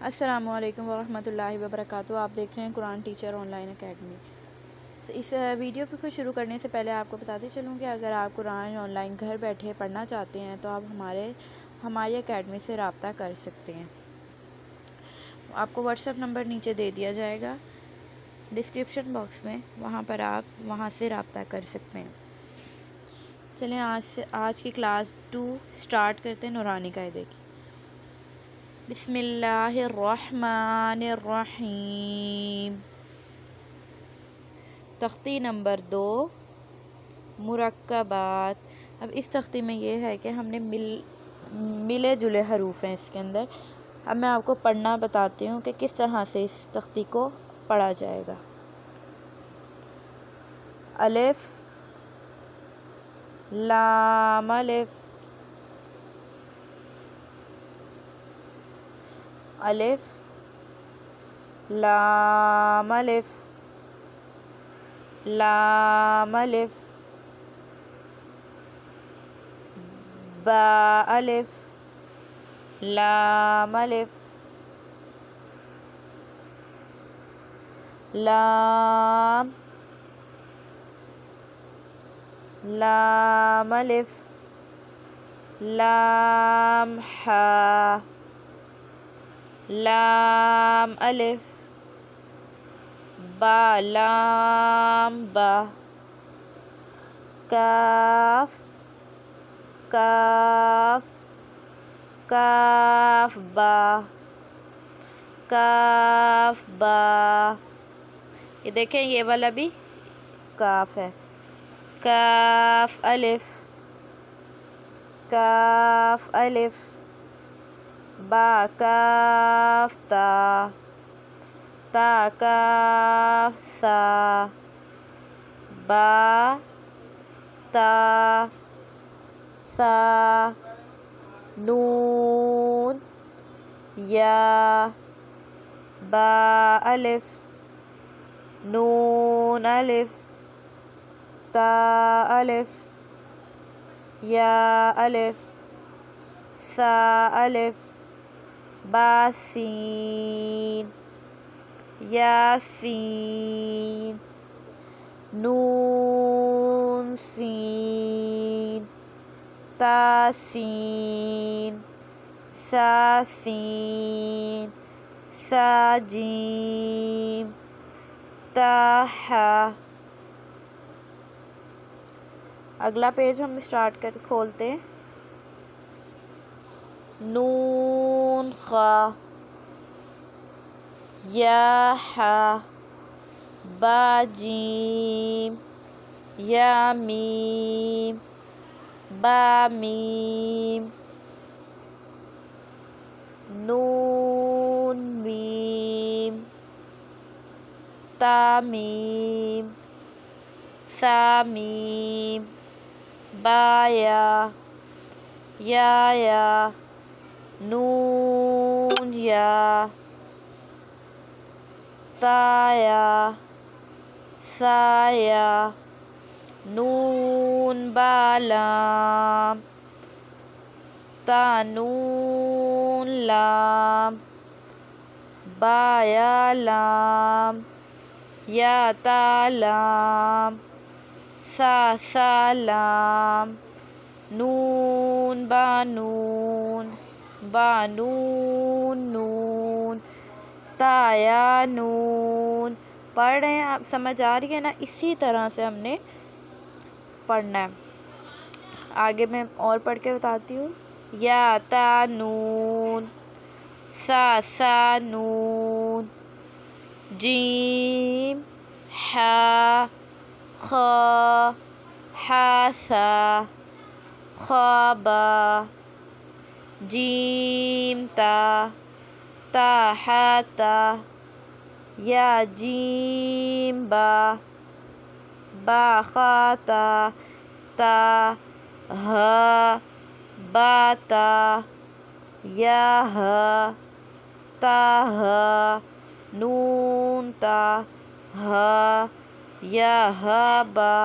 السلام علیکم ورحمۃ اللہ وبرکاتہ۔ آپ دیکھ رہے ہیں قرآن ٹیچر آن لائن اکیڈمی۔ اس ویڈیو کو شروع کرنے سے پہلے آپ کو بتاتی چلوں کہ اگر آپ قرآن آن لائن گھر بیٹھے پڑھنا چاہتے ہیں تو آپ ہماری اکیڈمی سے رابطہ کر سکتے ہیں۔ آپ کو واٹس ایپ نمبر نیچے دے دیا جائے گا ڈسکرپشن باکس میں، وہاں سے رابطہ کر سکتے ہیں۔ چلیں آج کی کلاس 2 سٹارٹ کرتے ہیں نورانی قاعدے کی۔ بسم اللہ الرحمن الرحیم۔ تختی نمبر 2 مرکبات۔ اب اس تختی میں یہ ہے کہ ہم نے ملے جلے حروف ہیں اس کے اندر۔ اب میں آپ کو پڑھنا بتاتی ہوں کہ کس طرح سے اس تختی کو پڑھا جائے گا۔ الف لام الف الف لام الف لام الف با الف لام الف لام لام الف لام حا لام الف با لام با کاف کاف کاف با کاف با۔ یہ دیکھیں یہ والا بھی کاف ہے۔ کاف الف کاف الف با کاف تا تا کاف سا با تا سا نون یا با الف نون الف تا الف یا الف سا الف با سین یا سین نون سین تا سین سا سین سا جیم تا حا۔ اگلا پیج ہم کھولتے ہیں۔ نون خا یا حا با جیم یا میم با میم نون میم تا میم سا میم با یا نون یا تا یا سا یا نون با لام تا نون لام با یا لام یا تا لام سا سا لام نون با نون با نون نون تا یا نون۔ پڑھ رہے ہیں آپ؟ سمجھ آ رہی ہے نا؟ اسی طرح سے ہم نے پڑھنا ہے۔ آگے میں اور پڑھ کے بتاتی ہوں۔ یا تا نون سا سا نون جیم حا خا حا سا خا با جیم تا تا حا تا یا جیم با با خا تا تا ہا با تا یا ہا تا ہا نون تا ہا یا ہا با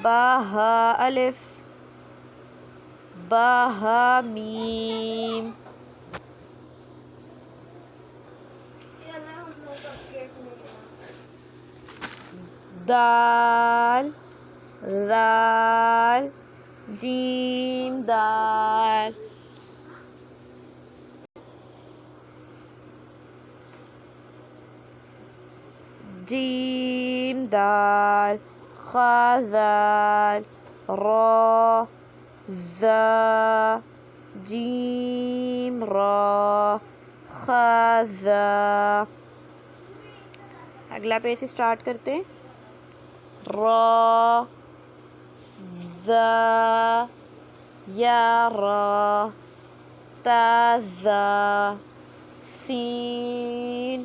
با ہا الف با ہا میم دال ذال جیم دال جیم دال خا ذال را ذا جیم را خا ذا. اگلا پیج اسٹارٹ کرتے ہیں. را ذا یا را تا ذا سین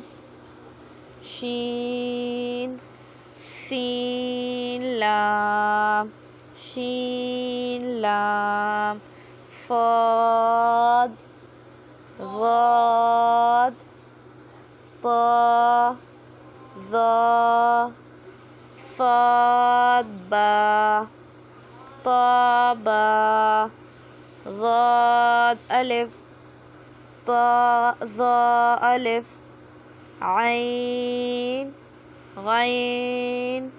شین سین لام شین لام صاد غاد طا ظا صاد با طا با ضاد الف طا ظا الف عین غین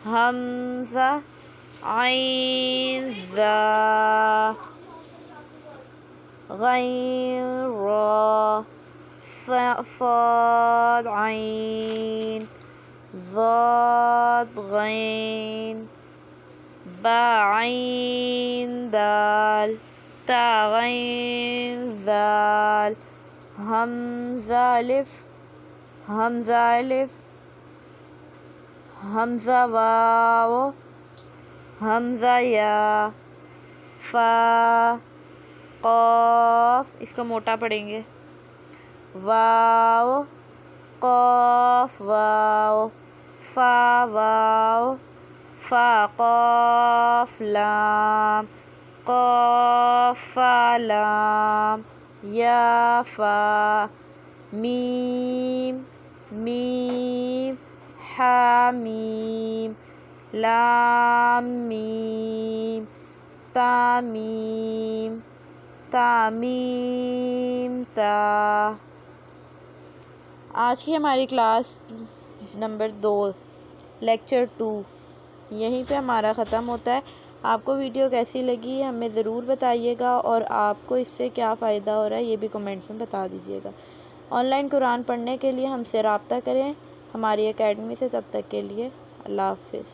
حمزہ عین ذا غین را صاد عین ضاد غین با عین دال تا غین ذال حمزہ الف حمزہ الف حمزہ واو حمزہ یا فا قاف اس کو موٹا پڑھیں گے واو قاف واو فا واو فا قاف لام قاف فا لام یا فا میم میم حا میم لام میم تا میم تا میم تا. آج کی ہماری کلاس نمبر 2 لیکچر 2 یہیں پہ ہمارا ختم ہوتا ہے. آپ کو ویڈیو کیسی لگی ہمیں ضرور بتائیے گا، اور آپ کو اس سے کیا فائدہ ہو رہا ہے یہ بھی کمنٹ میں بتا دیجیے گا. آن لائن قرآن پڑھنے کے لیے ہم سے رابطہ کریں ہماری اکیڈمی سے. تب تک کے لیے اللہ حافظ.